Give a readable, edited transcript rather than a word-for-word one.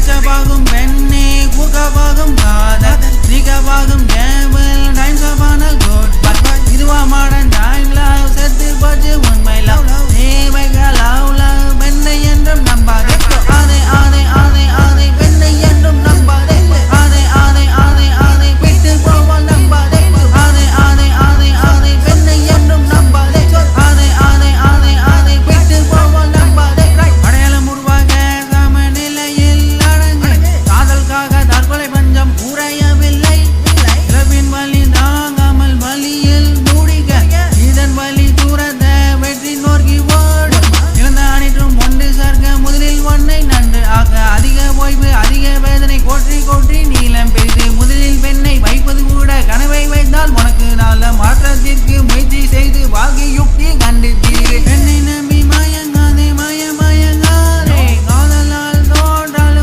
கச்சபாகும் பெண்ணே கூர்க்கபாகும் காதல் நிகபாகும் cable times ஆஃபானல் good இதுவா மாடர்ன் டைம் லவ் செத்து போச்சு உண்மை லவ் தேவைகள் லவ் லவ் பெண்ணை என்றும் நம்பாது